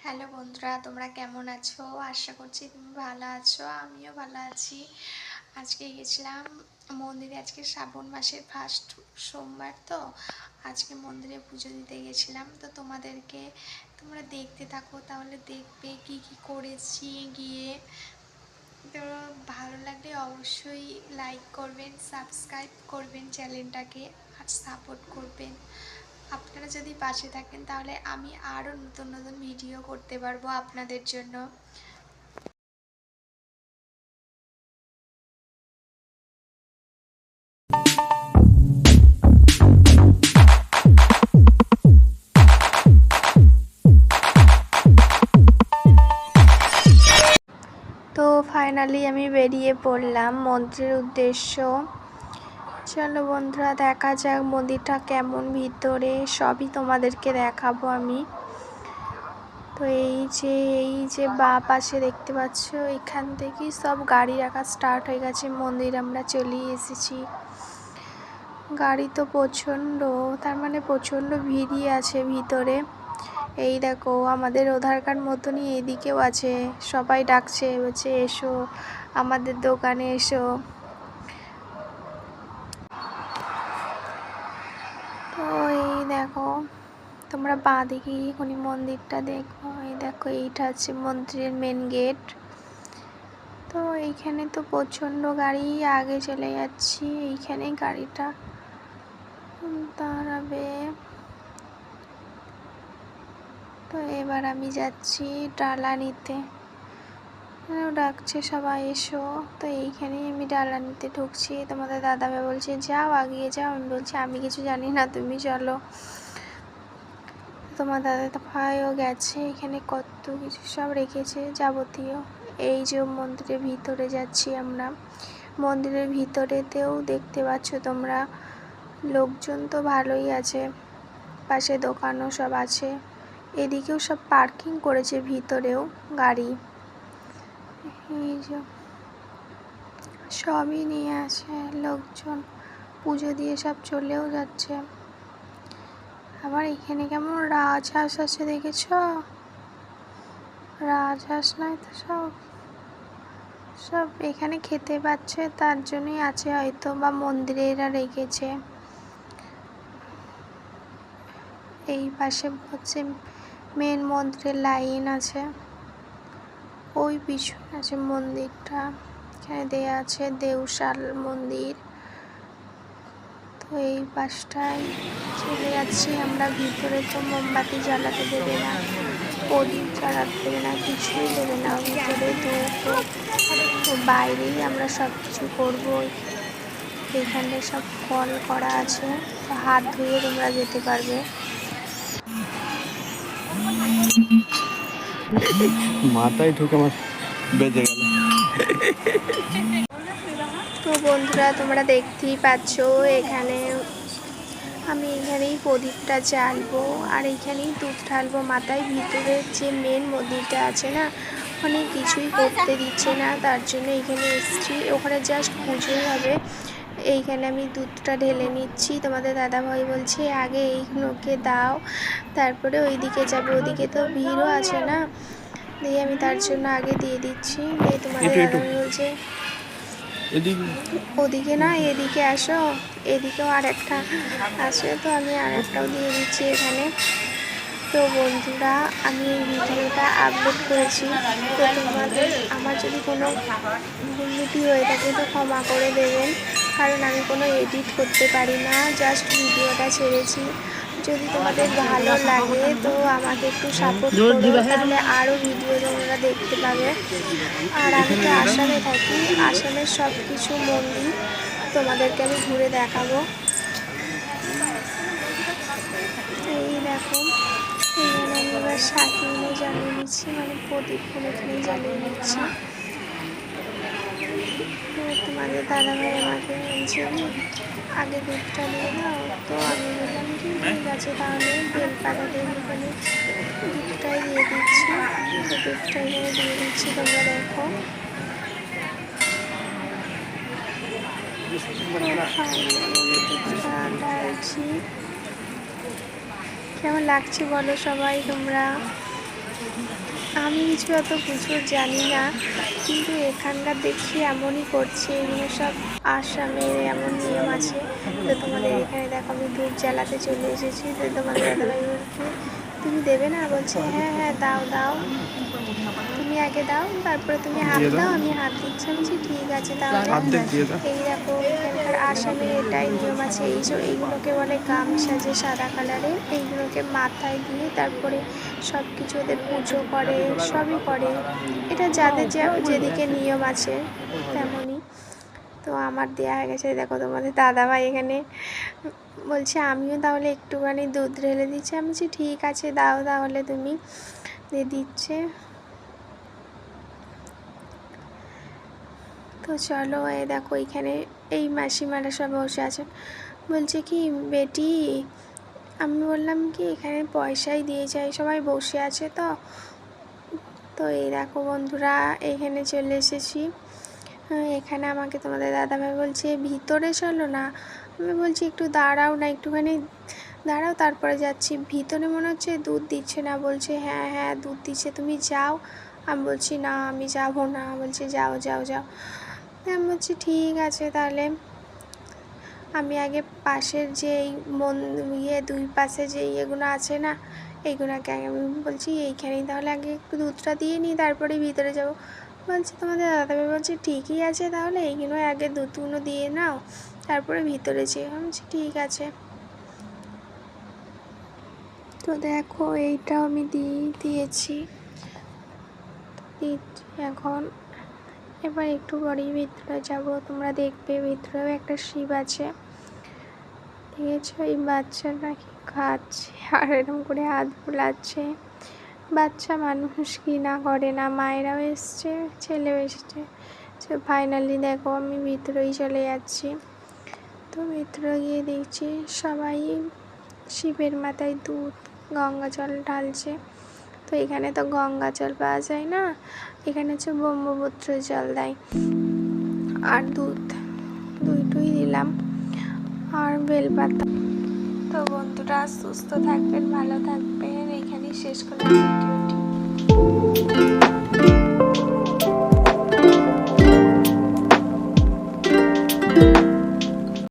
Hello বন্ধুরা, তোমরা কেমন আছো? আশা করছি তুমি ভালো আছো। আমিও ভালো আছি। আজকে গেছিলাম মন্দিরে। আজকে শ্রাবণ মাসের ফার্স্ট সোমবার, তো আজকে মন্দিরে পুজো দিতে গেছিলাম। তো তোমরা দেখতে থাকো, তাহলে দেখবে কি কি করেছি গিয়ে। তো ভালো লাগলে অবশ্যই লাইক করবেন, সাবস্ক্রাইব করবেন চ্যানেলটাকে, আর সাপোর্ট করবেন। আপনারা যদি পাশে থাকেন তাহলে আমি আরও নতুন নতুন ভিডিও করতে পারবো আপনাদের জন্য। তো ফাইনালি আমি বেরিয়ে পড়লাম মন্দিরের উদ্দেশ্য। চলো বন্ধুরা, দেখা যাক মন্দিরটা কেমন ভিতরে, সবই তোমাদেরকে দেখাবো আমি। তো এই যে বাঁ পাশে দেখতে পাচ্ছ, এখান থেকেই সব গাড়ি রাখা স্টার্ট হয়ে গেছে। মন্দির আমরা চলে এসেছি। গাড়ি তো প্রচণ্ড, তার মানে প্রচণ্ড ভিড়ই আছে ভিতরে। এই দেখো, আমাদের ওধারকার মতনই এইদিকেও আছে। সবাই ডাকছে, বলছে এসো আমাদের দোকানে এসো। তো এই দেখো, তোমরা বাঁ দিকে এখনই মন্দিরটা দেখো। এই দেখো, এইটা হচ্ছে মন্দিরের মেন গেট। তো এইখানে তো প্রচণ্ড গাড়ি, আগে চলে যাচ্ছি। এইখানে গাড়িটা দাঁড়াবে। তো এবার আমি যাচ্ছি ডালা নিতে। ডাকছে সবাই এসো। তো এইখানেই আমি ডালা নিতে ঢুকছি। তোমাদের দাদাভাই বলছে যাও, আগিয়ে যাও। আমি বলছি আমি কিছু জানি না, তুমি চলো। তোমার দাদা ভাইও গেছে। এখানে কত কিছু সব রেখেছে যাবতীয়। এই যে মন্দিরের ভিতরে যাচ্ছি আমরা। মন্দিরের ভিতরেতেও দেখতে পাচ্ছ তোমরা, লোকজন তো ভালোই আছে, পাশে দোকানও সব আছে। এদিকেও সব পার্কিং করেছে ভিতরেও গাড়ি। এই যে সবই নিয়ে আসে লোকজন, পুজো দিয়ে সব চলেও যাচ্ছে। আবার এখানে কেমন রাজহাঁস আছে দেখেছ? রাজহাঁস নয় তো, সব এখানে খেতে পাচ্ছে, তার জন্যই আছে হয়তো, বা মন্দিরে এরা রেখেছে। এই পাশে হচ্ছে মেন মন্দিরের লাইন আছে। ওই পিছনে আছে মন্দিরটা। এখানে দেয়া আছে দেউশাল মন্দির। তো এই পাশটায় চলে যাচ্ছি আমরা ভিতরে। তো মোমবাতি জ্বালাতে দেবে না, প্রদীপ জ্বালাতে দেবে না, কিছুই দেবে না ভিতরে। তো বাইরেই আমরা সব কিছু করবো। এইখানটায় সব কল করা আছে, তো হাত ধুয়ে তোমরা যেতে পারবে। মাথায় ঢুকে আমার বেজে গেল। তো বন্ধুরা, তোমরা দেখতেই পাচ্ছ এখানে আমি এখানেই প্রদীপটা জ্বালবো, আর এইখানেই দুধ ঢালবো মাথায়। ভিতরের যে মেন মন্দিরটা আছে না, ওখানে কিছুই করতে দিচ্ছে না, তার জন্য এখানে এসেছি। ওখানে জাস্ট পুজোই হবে। এইখানে আমি দুধটা ঢেলে নিচ্ছি। তোমাদের দাদাভাই বলছে আগে এইগুলোকে দাও, তারপরে ওইদিকে যাবে, ওদিকে তো ভিড়ও আছে না, দিয়ে আমি তার জন্য আগে দিয়ে দিচ্ছি। দিয়ে তোমাদের দাদাভাই বলছে ওদিকে না, এদিকে আসো, এদিকেও আর একটা আছে, তো আমি আর একটাও দিয়ে দিচ্ছি এখানে। তো বন্ধুরা, আমি এই ভিডিওটা আপলোড করেছি। তো তোমাদের আমার যদি কোনো ভুল ত্রুটি হয়ে থাকে তো ক্ষমা করে দেবেন, কারণ আমি কোনো এডিট করতে পারি না, জাস্ট ভিডিওটা ছেড়েছি। যদি তোমাদের ভালো লাগে তো আমাকে একটু সাপোর্ট করো, তাহলে আরও ভিডিও তোমরা দেখতে পাবে। আর আমি তো আসামে থাকি, আসামের সব কিছু মন্দির তোমাদেরকে আমি ঘুরে দেখাবো। এই দেখো, এখানে আমি এবার সাকিনে জ্বালিয়ে নিচ্ছি, মানে প্রদীপগুলো এখানেই জ্বালিয়ে নিচ্ছি। তোমাদের দাদাভাই আমাকে বলছে আগে দুধটা দিয়ে দাও। তো আমি বললাম কি ঠিক আছে, তাহলে বেলপাতাতে এখানে দুধটাই দিয়ে দিচ্ছি। তো দুধটা এখানে দিয়ে দিচ্ছি, তোমরা দেখো। দুধটা ঢালছি। কেমন লাগছে বলো সবাই তোমরা। কিছু অত প্রচুর জানি না, কিন্তু এখানকার দেখছি এমনই করছে। এগুলো সব আসামের এমন নিয়ম আছে। তো তোমাদের এখানে দেখো আমি ধূপ জ্বালাতে চলে এসেছি। তো তোমাদের দাদাভাই বলছে তুমি দেবে না? বলছে হ্যাঁ হ্যাঁ দাও দাও, তুমি আগে দাও, তারপরে তুমি হাত দিয়ে দাও, দাও, আমি হাত দিচ্ছি। আমি বলছি ঠিক আছে তাহলে। অর্ধেক দিয়ে দাও। এই দেখো এখানকার আসামের এটাই নিয়ম আছে। এইগুলোকে বলে গামছা, যে সাদা কালারের, এইগুলোকে মাথায় দিয়ে তারপরে সব কিছু ওদের পুজো করে, সবই করে। এটা যাদের যেদিকে নিয়ম আছে তেমনই। তো আমার দেয়া হয়ে গেছে। দেখো তোমাদের দাদাভাই এখানে বলছে আমিও তাহলে একটুখানি দুধ ঢেলে দিচ্ছি। আমি বলছি ঠিক আছে দাও তাহলে তুমি, দিয়ে দিচ্ছে। তো চলো, এই দেখো এখানে এই মাসিমারা সব বসে আছেন। বলছে কি বেটি, আমি বললাম কি এখানে পয়সাই দিয়ে যাই, সবাই বসে আছে। তো তো এই দেখো বন্ধুরা এখানে চলে এসেছি। এখানে আমাকে তোমাদের দাদাভাই বলছে ভিতরে চলো না। আমি বলছি একটু দাঁড়াও না, একটুখানি দাঁড়াও তারপরে যাচ্ছি। ভিতরে মনে হচ্ছে দুধ দিচ্ছে না। বলছে হ্যাঁ হ্যাঁ দুধ দিচ্ছে, তুমি যাও। আমি বলছি না আমি যাবো না। বলছে যাও যাও যাও। আমি বলছি ঠিক আছে তাহলে। আমি আগে পাশের যে এই দুই পাশে যে ইয়েগুলো আছে না, এইগুলোকে আগে আমি বলছি এইখানেই তাহলে আগে একটু দুধটা দিয়ে নিই, তারপরে ভিতরে যাব। বলছে তোমাদের দাদাভাই বলছে ঠিকই আছে তাহলে এইগুলো আগে দুধগুলো দিয়ে নাও, তারপরে ভিতরে যেয়ে। আমি বলছি ঠিক আছে। তো দেখো এইটাও আমি দিয়েছি। এখন এবার একটু পরেই ভিতরে যাব, তোমরা দেখবে ভিতরেও একটা শিব আছে। দেখেছো এই বাচ্চাটা কি খাচ্ছে আর এরকম করে হাত বোলাচ্ছে। বাচ্চা মানুষ কি না করে না, মায়েরাও এসছে ছেলেও এসছে। ফাইনালি দেখো আমি ভিতরেই চলে যাচ্ছি। তো ভিতরে গিয়ে দেখছি সবাই শিবের মাথায় দুধ গঙ্গা জল ঢালছে। তো এখানে তো গঙ্গা জল পাওয়া যায় না, এখানে হচ্ছে ব্রহ্মপুত্র জল দেয়। আর দুইটুই দিলাম আর বেলপাতা। তো বন্ধুরা সুস্থ থাকবেন, ভালো থাকবেন, এখানেই শেষ করলাম ভিডিওটি।